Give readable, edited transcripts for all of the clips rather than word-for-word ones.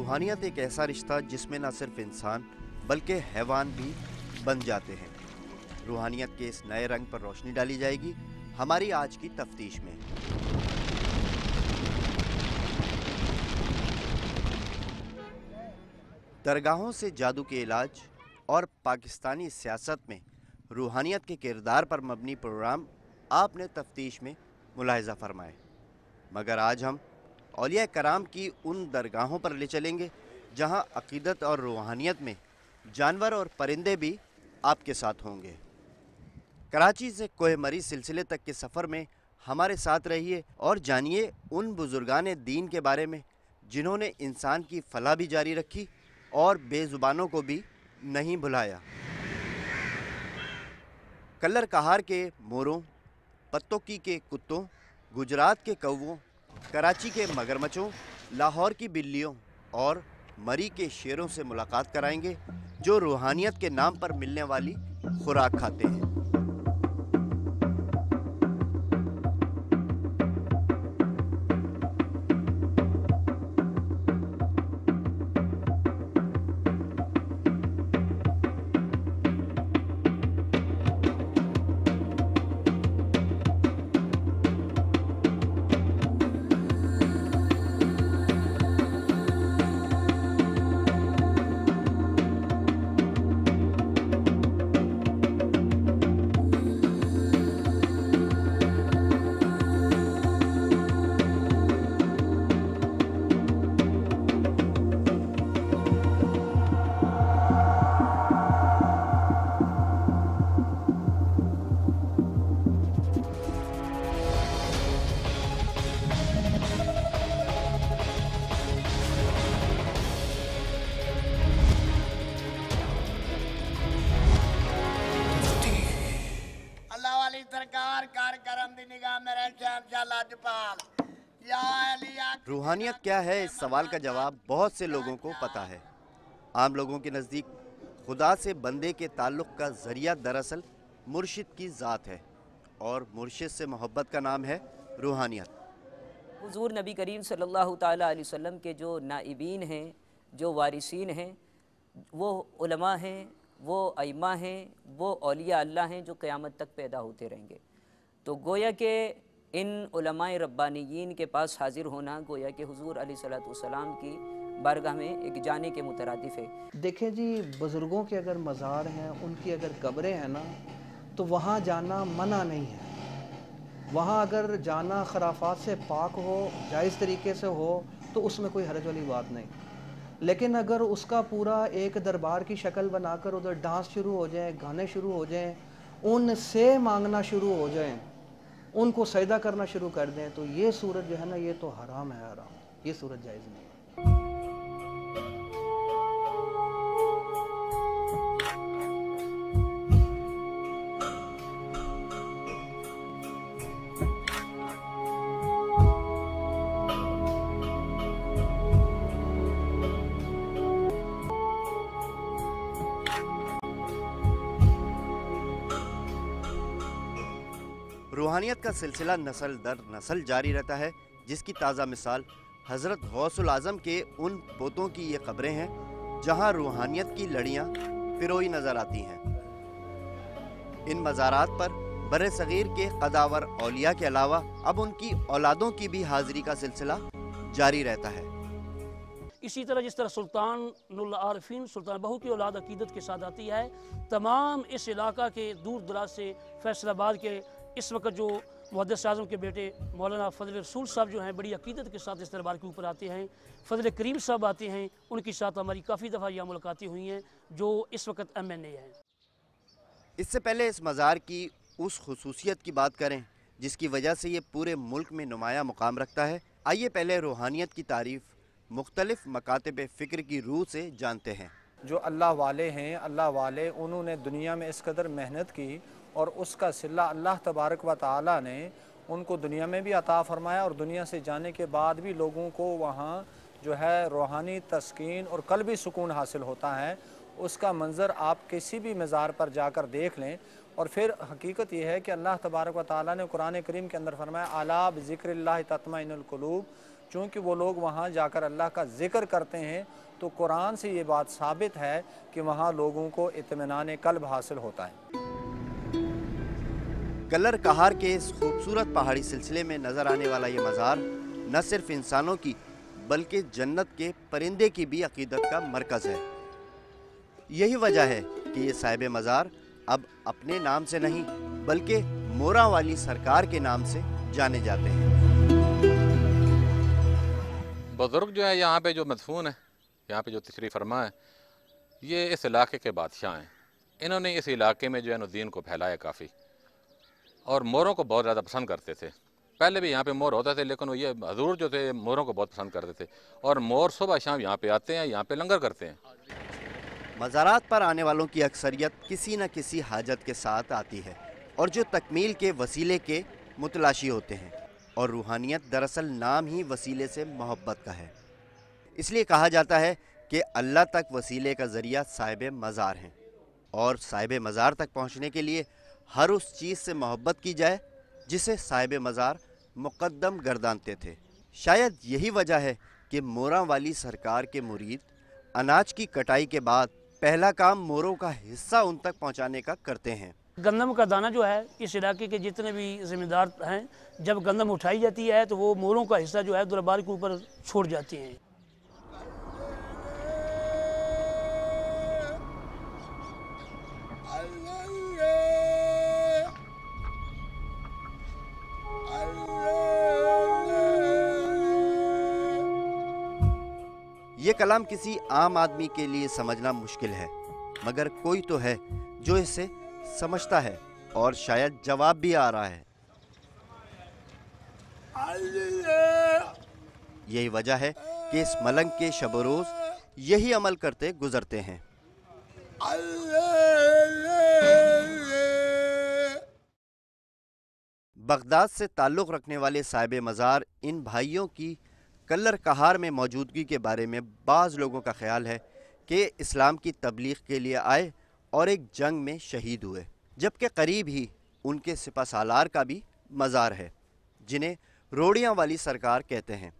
रूहानियत एक ऐसा रिश्ता जिसमें न सिर्फ इंसान बल्कि हैवान भी बन जाते हैं। रूहानियत के इस नए रंग पर रोशनी डाली जाएगी हमारी आज की तफ्तीश में। दरगाहों से जादू के इलाज और पाकिस्तानी सियासत में रूहानियत के किरदार पर मबनी प्रोग्राम आपने तफ्तीश में मुलाहिजा फरमाए, मगर आज हम औलिया कराम की उन दरगाहों पर ले चलेंगे जहां अकीदत और रूहानियत में जानवर और परिंदे भी आपके साथ होंगे। कराची से कोह मरी सिलसिले तक के सफ़र में हमारे साथ रहिए और जानिए उन बुजुर्गान दीन के बारे में जिन्होंने इंसान की फलाह भी जारी रखी और बेजुबानों को भी नहीं भुलाया। कल्लर कहार के मोरों, पत्तोकी के कुत्तों, गुजरात के कौवों, कराची के मगरमच्छों, लाहौर की बिल्लियों और मरी के शेरों से मुलाकात कराएंगे जो रूहानियत के नाम पर मिलने वाली खुराक खाते हैं। रूहानियत क्या है, इस सवाल का जवाब बहुत से लोगों को पता है। आम लोगों के नज़दीक खुदा से बंदे के ताल्लुक़ का ज़रिया दरअसल मुर्शिद की ज़ात है और मुर्शिद से मोहब्बत का नाम है रूहानियत। हुज़ूर नबी करीम सल्लल्लाहु ताला अलैहि वसल्लम के जो नाइबीन हैं, जो वारिसीन हैं, वो उलमा हैं, वो अइम्मा हैं, वो औलिया अल्लाह हैं जो क़यामत तक पैदा होते रहेंगे। तो गोया के इन उलमाए रब्बानियीन के पास हाजिर होना गोया कि हुज़ूर अलैहिस्सलातु वस्सलाम की बारगाह में एक जाने के मुतरादिफ है। देखें जी, बुज़ुर्गों के अगर मज़ार हैं, उनकी अगर कब्रें हैं ना, तो वहाँ जाना मना नहीं है। वहाँ अगर जाना खराफात से पाक हो, जायज़ तरीके से हो, तो उसमें कोई हरज वाली बात नहीं। लेकिन अगर उसका पूरा एक दरबार की शक्ल बनाकर उधर डांस शुरू हो जाए, गाने शुरू हो जाएं, उनसे मांगना शुरू हो जाएं, उनको सजदा करना शुरू कर दें, तो ये सूरत जो है ना, ये तो हराम है, हराम। ये सूरत जायज़ नहीं है। रूहानियत का सिलसिला नस्ल दर नस्ल जारी रहता है, जिसकी ताज़ा मिसाल हज़रत गौसुल आज़म के उन पोतों की ये कब्रें हैं जहां रूहानियत की लड़ियां पिरोई नज़र आती हैं। इन मज़ारात पर बरे सग़ीर के क़दावर औलिया के अलावा अब उनकी औलादों की भी हाज़िरी का सिलसिला जारी रहता है। इसी तरह जिस तरह सुल्तानुल आरिफीन सुल्तान बहू की औलाद अकीदत के साथ आती है, तमाम इस इलाका के दूर दराज से फैसलाबाद के इस वक्त जो मुहद्दिस आज़म के बेटे मौलाना फजल रसूल साहब जो हैं बड़ी अकीदत के साथ इस दरबार के ऊपर आते हैं। फजल करीम साहब आते हैं, उनके साथ हमारी काफ़ी दफ़ा यह मुलाकातें हुई हैं, जो इस वक्त MNA हैं। इससे पहले इस मज़ार की उस खुसूसियत की बात करें जिसकी वजह से ये पूरे मुल्क में नुमाया मुकाम रखता है। आइए पहले रूहानियत की तारीफ़ मुख्तलिफ मकातब फ़िक्र की रूह से जानते हैं। जो अल्लाह वाले हैं, अल्लाह वाले, उन्होंने दुनिया में इस कदर मेहनत की और उसका सिला अल्लाह तबारक व तआला ने उनको दुनिया में भी अता फ़रमाया और दुनिया से जाने के बाद भी लोगों को वहाँ जो है रूहानी तस्कीन और कल्बी सुकून हासिल होता है। उसका मंज़र आप किसी भी मज़ार पर जाकर देख लें, और फिर हकीकत ये है कि अल्लाह तबारक व तआला ने कुरान करीम के अंदर फरमाया अला बिज़िक्रिल्लाहि तत्मइनुल कुलूब, चूँकि वो लोग वहाँ जाकर अल्लाह का ज़िक्र करते हैं तो कुरान से ये बात साबित है कि वहाँ लोगों को इत्मीनान क़ल्ब हासिल होता है। कल्लर कहार के इस खूबसूरत पहाड़ी सिलसिले में नज़र आने वाला ये मज़ार न सिर्फ इंसानों की बल्कि जन्नत के परिंदे की भी अकीदत का मरकज़ है। यही वजह है कि ये साहिब मज़ार अब अपने नाम से नहीं बल्कि मोरा वाली सरकार के नाम से जाने जाते हैं। बुज़ुर्ग जो है यहाँ पे जो मदफून है, यहाँ पे जो तशरीफ़ फरमा है, ये इस इलाके के बादशाह हैं। इन्होंने इस इलाके में जो है दीन को फैलाया काफ़ी, और मोरों को बहुत ज़्यादा पसंद करते थे। पहले भी यहाँ पे मोर होते थे, लेकिन वो ये हजूर जो थे मोरों को बहुत पसंद करते थे, और मोर सुबह शाम यहाँ पे आते हैं, यहाँ पे लंगर करते हैं। मज़ारात पर आने वालों की अक्सरियत किसी न किसी हाजत के साथ आती है और जो तकमील के वसीले के मुतलाशी होते हैं, और रूहानियत दरअसल नाम ही वसीले से मोहब्बत का है। इसलिए कहा जाता है कि अल्लाह तक वसीले का ज़रिया साहिब मज़ार हैं, और साहिब मज़ार तक पहुँचने के लिए हर उस चीज़ से मोहब्बत की जाए जिसे साहिब मज़ार मुक़द्दम गर्दानते थे। शायद यही वजह है कि मोरा वाली सरकार के मुरीद अनाज की कटाई के बाद पहला काम मोरों का हिस्सा उन तक पहुंचाने का करते हैं। गंदम का दाना जो है इस इलाके के जितने भी ज़िम्मेदार हैं, जब गंदम उठाई जाती है तो वो मोरों का हिस्सा जो है दरबार के ऊपर छोड़ जाती हैं। ये कलाम किसी आम आदमी के लिए समझना मुश्किल है, मगर कोई तो है जो इसे समझता है और शायद जवाब भी आ रहा है। यही वजह है कि इस मलंग के शब-ओ-रोज़ यही अमल करते गुजरते हैं। बगदाद से ताल्लुक़ रखने वाले साहिब मज़ार इन भाइयों की कल्लर कहार में मौजूदगी के बारे में बाज़ लोगों का ख्याल है कि इस्लाम की तबलीग के लिए आए और एक जंग में शहीद हुए, जबकि करीब ही उनके सिपा सालार का भी मज़ार है जिन्हें रोड़ियाँ वाली सरकार कहते हैं।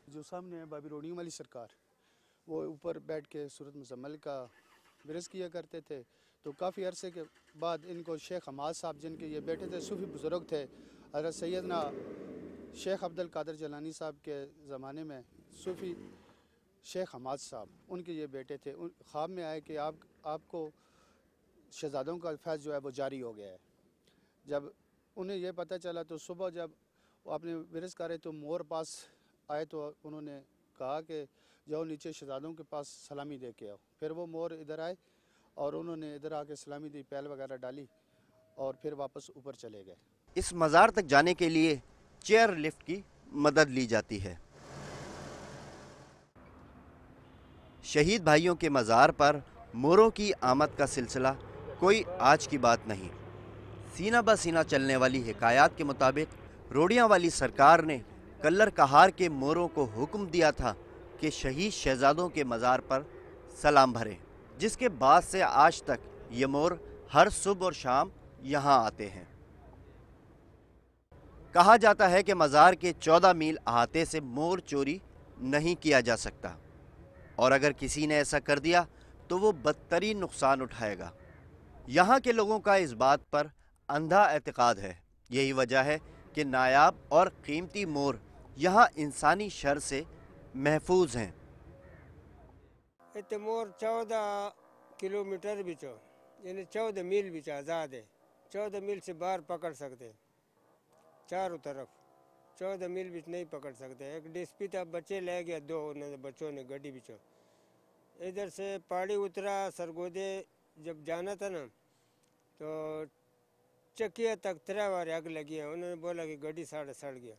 जो सामने है बाबी रोड़ियों वाली सरकार, वो ऊपर बैठ के सूरत मुज़म्मिल का विरज़ किया करते थे। तो काफ़ी अरसे के बाद इनको शेख हमाद साहब, जिनके ये बेटे थे, सूफ़ी बुज़ुर्ग थे, हज़रत सैयदना शेख अब्दुल कादिर जिलानी साहब के ज़माने में सूफ़ी शेख हमाद साहब, उनके ये बेटे थे। उन ख्वाब में आए कि आपको शहज़ादों का फैज़ जो है वो जारी हो गया है। जब उन्हें ये पता चला तो सुबह जब वो अपने विरज़ कर रहे तो मोर पास आए तो उन्होंने कहा कि जाओ नीचे शहज़ादों के पास सलामी दे के आओ। फिर वो मोर इधर आए और उन्होंने इधर आके सलामी दी, पैल वगैरह डाली और फिर वापस ऊपर चले गए। इस मज़ार तक जाने के लिए चेयर लिफ्ट की मदद ली जाती है। शहीद भाइयों के मज़ार पर मोरों की आमद का सिलसिला कोई आज की बात नहीं। सीना ब सीना चलने वाली हिकायात के मुताबिक रोड़ियाँ वाली सरकार ने कल्लर कहार के मोरों को हुक्म दिया था कि शहीद शहजादों के मज़ार पर सलाम भरें, जिसके बाद से आज तक ये मोर हर सुबह और शाम यहाँ आते हैं। कहा जाता है कि मज़ार के 14 मील अहाते से मोर चोरी नहीं किया जा सकता, और अगर किसी ने ऐसा कर दिया तो वो बदतरीन नुकसान उठाएगा। यहाँ के लोगों का इस बात पर अंधा एतकाद है। यही वजह है कि नायाब और कीमती मोर यहाँ इंसानी शर से महफूज हैं। इतने मोर 14 किलोमीटर बिचो, यानी 14 मील बिच आज़ाद है। 14 मील से बाहर पकड़ सकते हैं, चारों तरफ 14 मील बिच नहीं पकड़ सकते। एक डिस्पी था, बच्चे ले गया, 2 बच्चों ने गड्डी बिचो। इधर से पहाड़ी उतरा, सरगोदे जब जाना था ना तो चकिया तक 3 बार आग लगी है। उन्होंने बोला कि गड्डी साढ़े सड़ गया।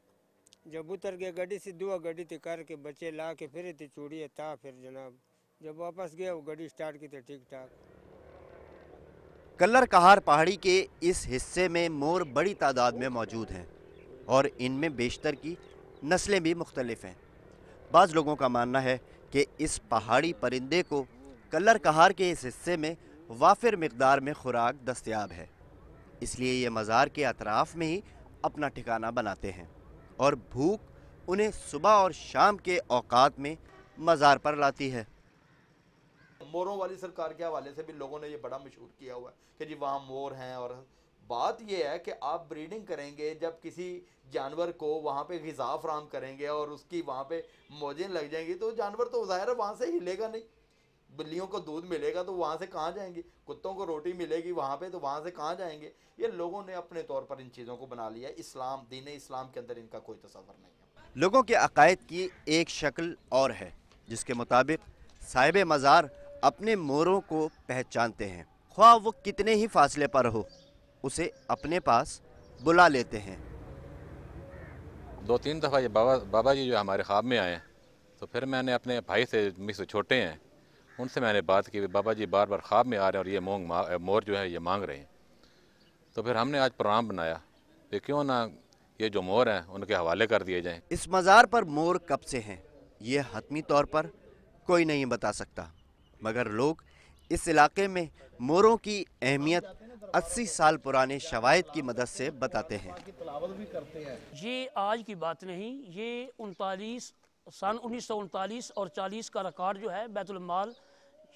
जब उतर गया गड्डी से, 2 गड्डी थी करके बच्चे ला के फिर थी चूड़िए था। फिर जनाब जब वापस गया वो गड्डी स्टार्ट की थी ठीक ठाक। कल्लर कहार पहाड़ी के इस हिस्से में मोर बड़ी तादाद में मौजूद हैं और इनमें बेशतर की नस्लें भी मुख्तलिफ हैं। बाज़ लोगों का मानना है कि इस पहाड़ी परिंदे को कल्लर कहार के इस हिस्से में वाफिर मिकदार में खुराक दस्तयाब है, इसलिए ये मज़ार के अतराफ़ में ही अपना ठिकाना बनाते हैं और भूख उन्हें सुबह और शाम के औकात में मज़ार पर लाती है। मोरों वाली सरकार के हवाले से भी लोगों ने ये बड़ा मशहूर किया हुआ है कि जी वहाँ मोर हैं, और बात ये है कि आप ब्रीडिंग करेंगे, जब किसी जानवर को वहाँ पे ग़िज़ा फराहम करेंगे और उसकी वहाँ पे मौजें लग जाएंगी तो जानवर तो ज़ाहिर है वहाँ से हिलेगा नहीं। बिल्लियों को दूध मिलेगा तो वहाँ से कहाँ जाएंगे, कुत्तों को रोटी मिलेगी वहाँ पे तो वहाँ से कहाँ जाएंगे। ये लोगों ने अपने तौर पर इन चीज़ों को बना लिया है। इस्लाम, दीन इस्लाम के अंदर इनका कोई तसव्वुर नहीं है। लोगों के अकायद की एक शक्ल और है जिसके मुताबिक साहिब मज़ार अपने मोरों को पहचानते हैं, ख्वाह वो कितने ही फासले पर हो, उसे अपने पास बुला लेते हैं। 2-3 दफ़ा ये बाबा जी जो हमारे ख्वाब में आए, तो फिर मैंने अपने भाई से, मुझसे छोटे हैं, उनसे मैंने बात की, बाबा जी बार बार ख्वाब में आ रहे हैं और ये मोर जो है ये मांग रहे हैं। तो फिर हमने आज प्रोग्राम बनाया कि क्यों ना ये जो मोर हैं उनके हवाले कर दिए जाएं। इस मज़ार पर मोर कब से हैं ये हतमी तौर पर कोई नहीं बता सकता, मगर लोग इस इलाके में मोरों की अहमियत 80 साल पुराने शवाहिद की मदद से बताते हैं। ये आज की बात नहीं, ये 1939 और 40 का रिकॉर्ड जो है बैतुल माल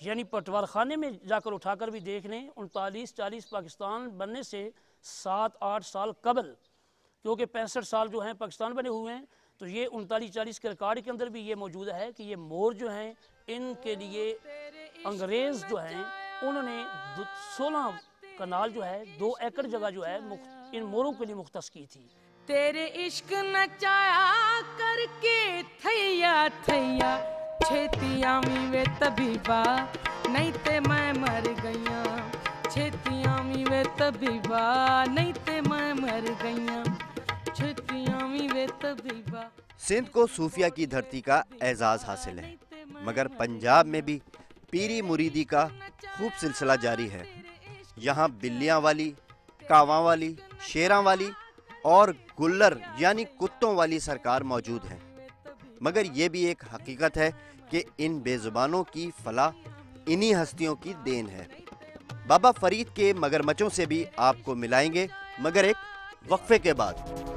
यानी पटवार खाने में जाकर उठाकर भी देख लें। 39-40 पाकिस्तान बनने से 7-8 साल कबल, क्योंकि 65 साल जो हैं पाकिस्तान बने हुए हैं, तो ये 39-40 के रिकॉर्ड के अंदर भी ये मौजूद है कि ये मोर जो हैं इनके लिए अंग्रेज़ जो हैं उन्होंने 16 कनाल जो है 2 एकड़ जगह जो है इन मोरों के लिए मुख्तस की थी। तेरे इश्क नचाया करके थैया थैया छेती आमी वे तबीबा, नहीं ते मैं मर गईया, छेती आमी वे तबीबा, नहीं ते मैं मर गईया, छेती आमी वे तबीबा। सिंध को सूफिया की धरती का एजाज़ हासिल है, मगर पंजाब में भी पीरी मुरीदी का खूब सिलसिला जारी है। यहाँ बिल्लियाँ वाली, कावां वाली, शेरां वाली और गुल्लर यानी कुत्तों वाली सरकार मौजूद हैं, मगर ये भी एक हकीकत है कि इन बेज़ुबानों की फलाह इन्हीं हस्तियों की देन है। बाबा फरीद के मगरमच्छों से भी आपको मिलाएंगे, मगर एक वक्फे के बाद।